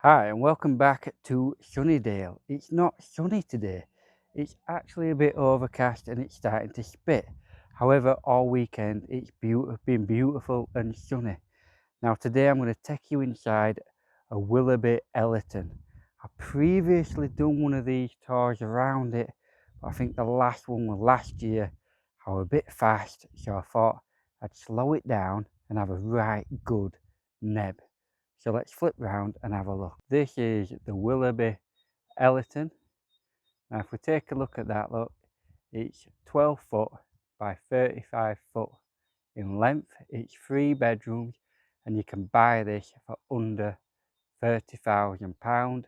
Hi, and welcome back to Sunnydale. It's not sunny today. It's actually a bit overcast and it's starting to spit. However, all weekend it's been beautiful and sunny. Now, today I'm going to take you inside a Willerby Ellerton. I previously done one of these tours around it, but I think the last one was last year. I was a bit fast, so I thought I'd slow it down and have a right good neb. So let's flip round and have a look. This is the Willerby Ellerton. Now if we take a look at that, look, it's 12 foot by 35 foot in length. It's 3 bedrooms and you can buy this for under £30,000,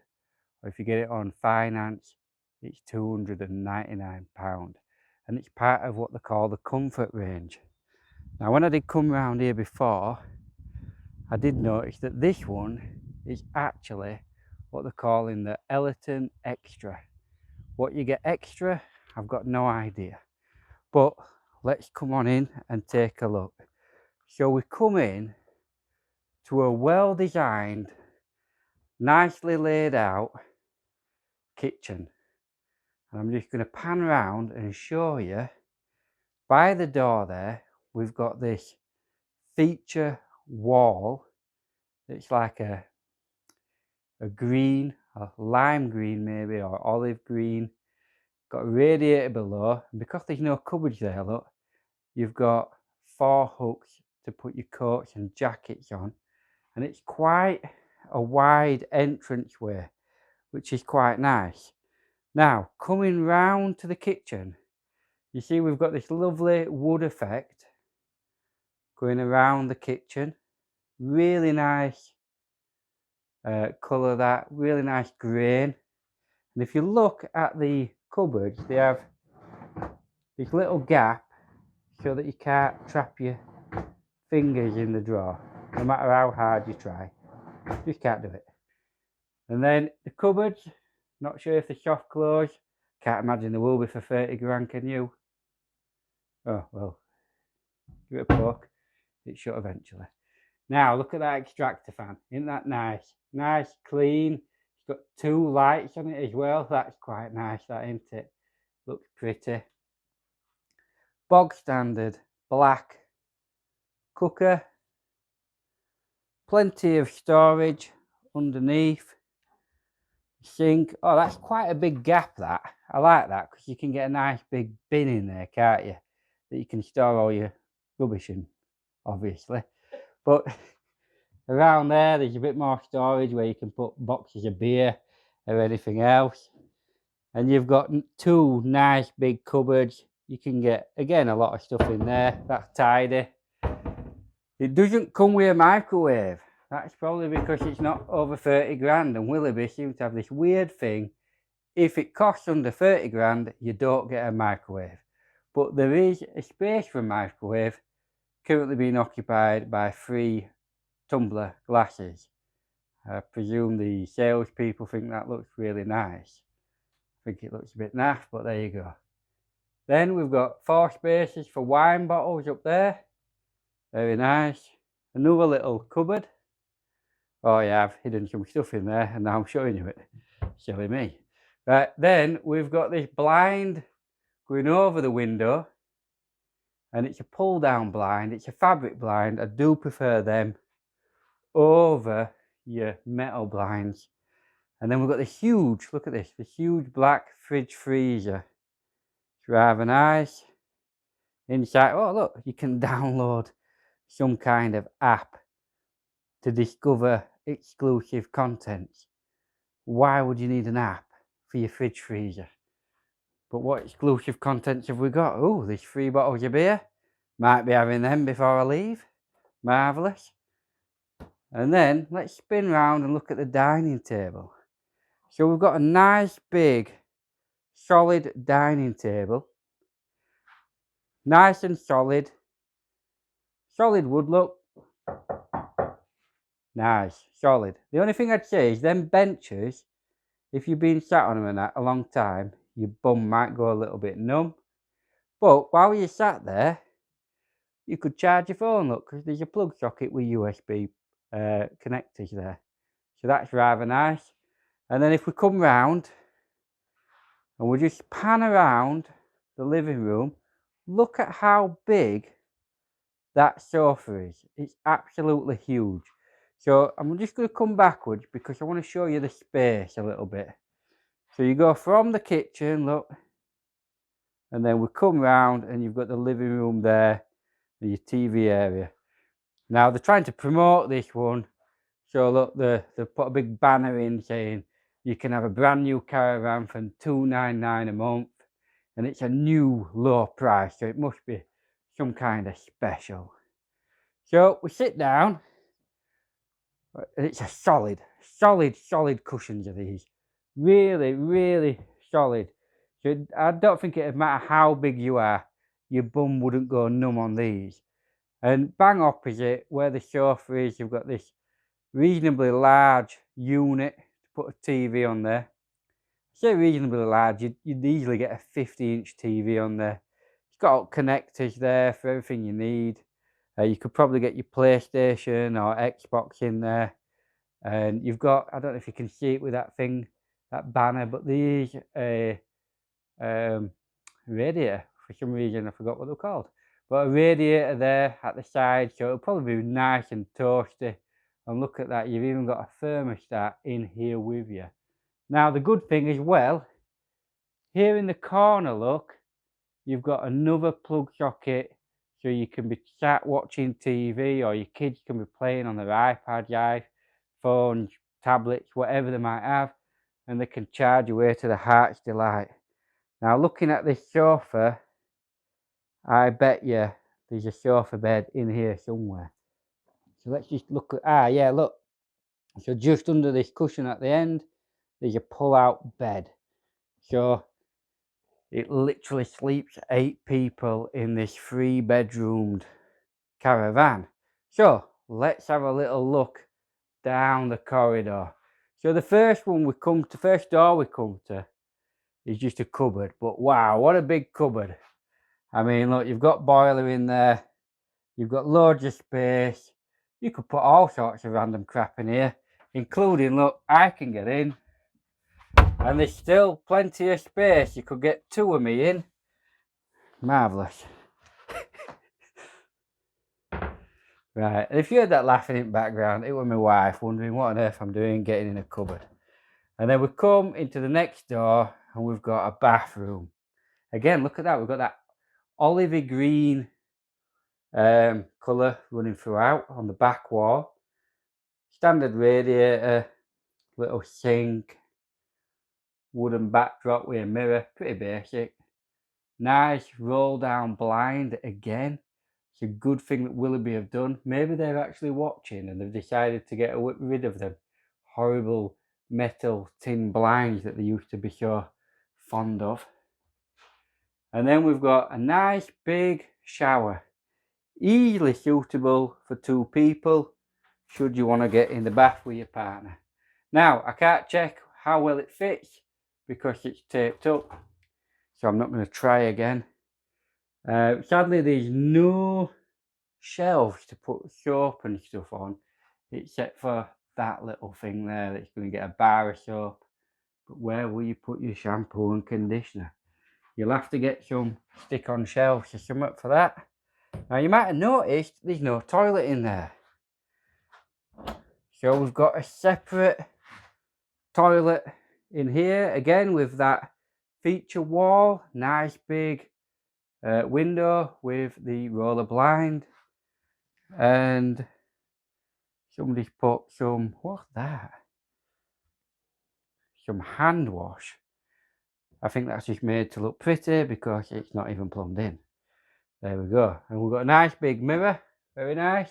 or if you get it on finance it's £299, and it's part of what they call the comfort range. Now when I did come round here before, I did notice that this one is actually what they're calling the Ellerton Extra. What you get extra, I've got no idea. But let's come on in and take a look. So we come in to a well-designed, nicely laid out kitchen. And I'm just going to pan around and show you. By the door there, we've got this feature wall. It's like a green, a lime green maybe, or olive green. Got a radiator below, and because there's no cupboards there, look, you've got 4 hooks to put your coats and jackets on, and it's quite a wide entranceway, which is quite nice. Now, coming round to the kitchen, you see we've got this lovely wood effect going around the kitchen. Really nice colour, that really nice grain. And if you look at the cupboards, they have this little gap so that you can't trap your fingers in the drawer, no matter how hard you try. You just can't do it. And then the cupboards, not sure if they're soft close. Can't imagine they will be for 30 grand, can you? Oh, well, give it a poke. It should eventually. Now, look at that extractor fan. Isn't that nice? Nice, clean. It's got 2 lights on it as well. That's quite nice, that, isn't it? Looks pretty. Bog standard black cooker. Plenty of storage underneath. Sink. Oh, that's quite a big gap, that. I like that because you can get a nice big bin in there, can't you? That you can store all your rubbish in, obviously. But around there, there's a bit more storage where you can put boxes of beer or anything else. And you've got 2 nice big cupboards. You can get, again, a lot of stuff in there. That's tidy. It doesn't come with a microwave. That's probably because it's not over 30 grand, and Willerby seems to have this weird thing. If it costs under 30 grand, you don't get a microwave. But there is a space for a microwave currently being occupied by 3 tumbler glasses. I presume the salespeople think that looks really nice. I think it looks a bit naff, but there you go. Then we've got 4 spaces for wine bottles up there. Very nice. Another little cupboard. Oh yeah, I've hidden some stuff in there and now I'm showing you it. Silly me. Right, then we've got this blind going over the window, and it's a pull down blind. It's a fabric blind. I do prefer them over your metal blinds. And then we've got this huge, look at this, the huge black fridge freezer. It's rather nice. Inside, oh look, you can download some kind of app to discover exclusive contents. Why would you need an app for your fridge freezer? But what exclusive contents have we got? Oh, there's 3 bottles of beer. Might be having them before I leave. Marvellous. And then let's spin round and look at the dining table. So we've got a nice big solid dining table. Nice and solid. Solid wood, look. Nice, solid. The only thing I'd say is them benches, if you've been sat on them a long time, your bum might go a little bit numb. But while you're sat there, you could charge your phone, look, because there's a plug socket with USB connectors there. So that's rather nice. And then if we come round and we just pan around the living room, look at how big that sofa is. It's absolutely huge. So I'm just going to come backwards because I want to show you the space a little bit. So you go from the kitchen, look, and then we come round and you've got the living room there and your TV area. Now they're trying to promote this one. So look, they've put a big banner in saying you can have a brand new Caravan for $299 a month. And it's a new low price, so it must be some kind of special. So we sit down, and it's a solid cushions of these. Really, really solid. So I don't think it'd matter how big you are, your bum wouldn't go numb on these. And bang opposite where the sofa is, you've got this reasonably large unit to put a TV on there. I say reasonably large, you'd easily get a 50-inch TV on there. It's got connectors there for everything you need. You could probably get your PlayStation or Xbox in there. And you've got, I don't know if you can see it with that thing, that banner, but these radiator, for some reason I forgot what they're called. But a radiator there at the side, so it'll probably be nice and toasty. And look at that, you've even got a thermostat in here with you. Now the good thing as well, here in the corner, look, you've got another plug socket, so you can be sat watching TV, or your kids can be playing on their iPad, iPhones, tablets, whatever they might have, and they can charge away to the heart's delight. Now looking at this sofa, I bet you there's a sofa bed in here somewhere. So let's just look at, yeah, look. So just under this cushion at the end, there's a pull-out bed. So it literally sleeps 8 people in this 3-bedroomed caravan. So let's have a little look down the corridor. So the first door we come to is just a cupboard. But wow, what a big cupboard. I mean, look, you've got boiler in there. You've got loads of space. You could put all sorts of random crap in here, including, look, I can get in. And there's still plenty of space. You could get 2 of me in. Marvellous. Right, and if you heard that laughing in the background, it was my wife wondering what on earth I'm doing getting in a cupboard. And then we come into the next door and we've got a bathroom. Again, look at that. We've got that olivey green colour running throughout on the back wall. Standard radiator, little sink, wooden backdrop with a mirror, pretty basic. Nice roll down blind again. It's a good thing that Willerby have done. Maybe they're actually watching and they've decided to get rid of them horrible metal tin blinds that they used to be so fond of. And then we've got a nice big shower, easily suitable for 2 people should you want to get in the bath with your partner. Now I can't check how well it fits because it's taped up, so I'm not going to try again. Sadly there's no shelves to put soap and stuff on, except for that little thing there that's going to get a bar of soap. But where will you put your shampoo and conditioner? You'll have to get some stick-on shelves or something for that. Now you might have noticed there's no toilet in there. So we've got a separate toilet in here, again with that feature wall, nice big window with the roller blind. And somebody's put some, what's that? Some hand wash. I think that's just made to look pretty because it's not even plumbed in. There we go. And we've got a nice big mirror, very nice.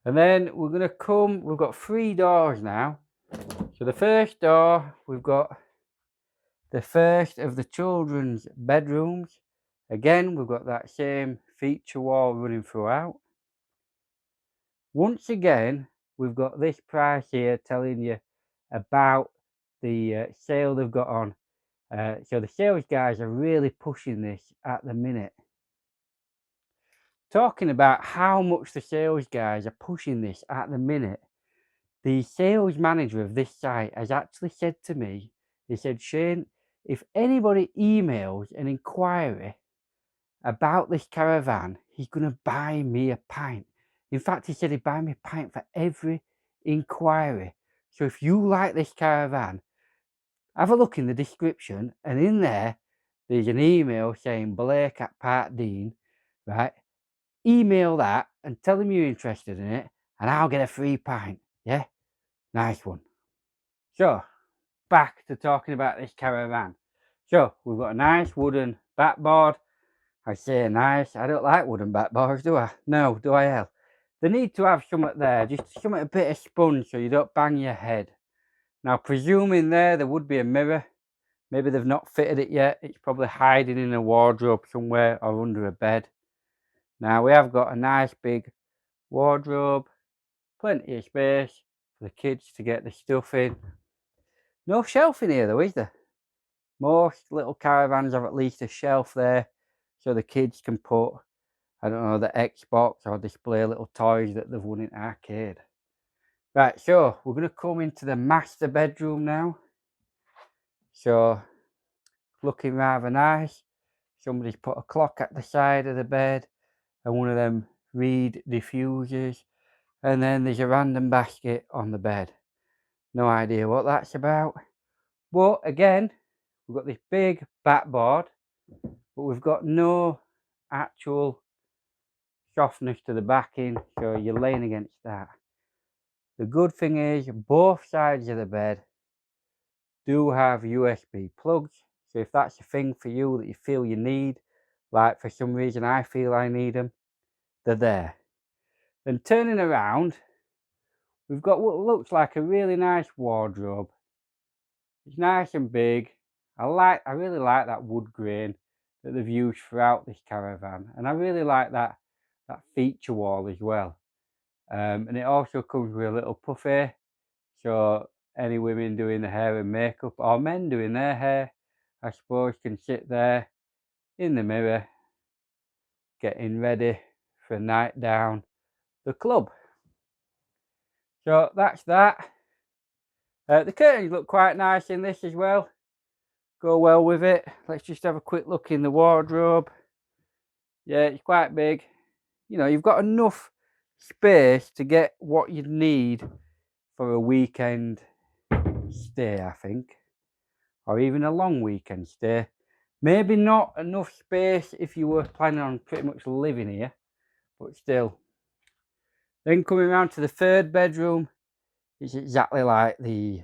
And then we're going to come, we've got 3 doors now. So the first door, we've got the first of the children's bedrooms. Again, we've got that same feature wall running throughout. Once again, we've got this price here telling you about the sale they've got on. So the sales guys are really pushing this at the minute. Talking about how much the sales guys are pushing this at the minute. The sales manager of this site has actually said to me, he said, Shane, if anybody emails an inquiry about this caravan, he's going to buy me a pint. In fact, he said he'd buy me a pint for every inquiry. So if you like this caravan, have a look in the description, and in there, there's an email saying Blake@Dean, right? Email that and tell him you're interested in it, and I'll get a free pint. Yeah? Nice one. So, back to talking about this caravan. So, we've got a nice wooden backboard. I say nice, I don't like wooden backboards, do I? No, do I hell? They need to have something there, just something a bit of sponge so you don't bang your head. Now, presuming there would be a mirror. Maybe they've not fitted it yet. It's probably hiding in a wardrobe somewhere or under a bed. Now, we have got a nice big wardrobe, plenty of space for the kids to get the stuff in. No shelf in here though, is there? Most little caravans have at least a shelf there so the kids can put, I don't know, the Xbox or display little toys that they've won in arcade. Right, so we're going to come into the master bedroom now. So, looking rather nice. Somebody's put a clock at the side of the bed and one of them reed diffusers. And then there's a random basket on the bed. No idea what that's about. But again, we've got this big backboard, but we've got no actual softness to the backing, so you're laying against that. The good thing is both sides of the bed do have USB plugs, so if that's a thing for you that you feel you need, like for some reason I feel I need them, they're there. Then turning around, we've got what looks like a really nice wardrobe. It's nice and big. I really like that wood grain that they've used throughout this caravan, and I really like that feature wall as well. And it also comes with a little puffy, so any women doing the hair and makeup or men doing their hair, I suppose, can sit there in the mirror getting ready for a night down the club. So that's that. The curtains look quite nice in this as well. Go well with it. Let's just have a quick look in the wardrobe. Yeah, it's quite big. You know, you've got enough space to get what you need for a weekend stay, I think, or even a long weekend stay. Maybe not enough space if you were planning on pretty much living here, but still. Then coming around to the third bedroom, it's exactly like the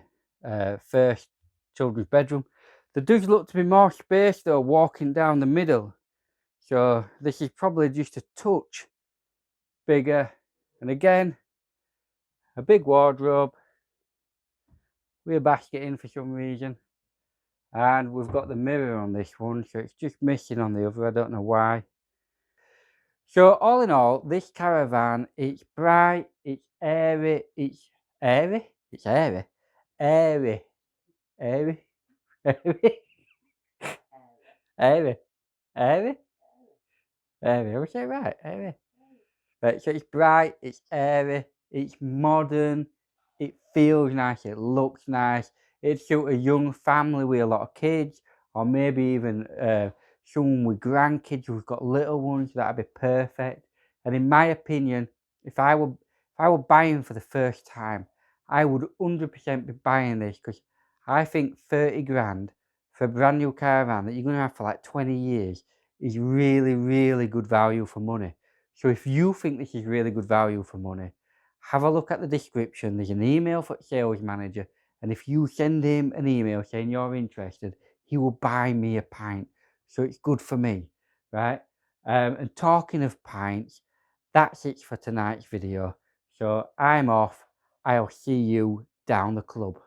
first children's bedroom. There does look to be more space though walking down the middle, so this is probably just a touch bigger. And again, a big wardrobe with a basket in for some reason, and we've got the mirror on this one, so it's just missing on the other. I don't know why. So all in all, this caravan, it's bright, it's airy, it's airy, it's airy, airy, airy, airy, airy, airy, airy. I was saying right, airy. Right, so it's bright, it's airy, it's modern, it feels nice, it looks nice. It'd suit a young family with a lot of kids, or maybe even someone with grandkids who've got little ones. That'd be perfect. And in my opinion, if I were buying for the first time, I would 100% be buying this, because I think 30 grand for a brand new caravan that you're going to have for like 20 years is really, really good value for money. So if you think this is really good value for money, have a look at the description. There's an email for the sales manager, and if you send him an email saying you're interested, he will buy me a pint. So it's good for me, right? And talking of pints, that's it for tonight's video. So I'm off. I'll see you down the club.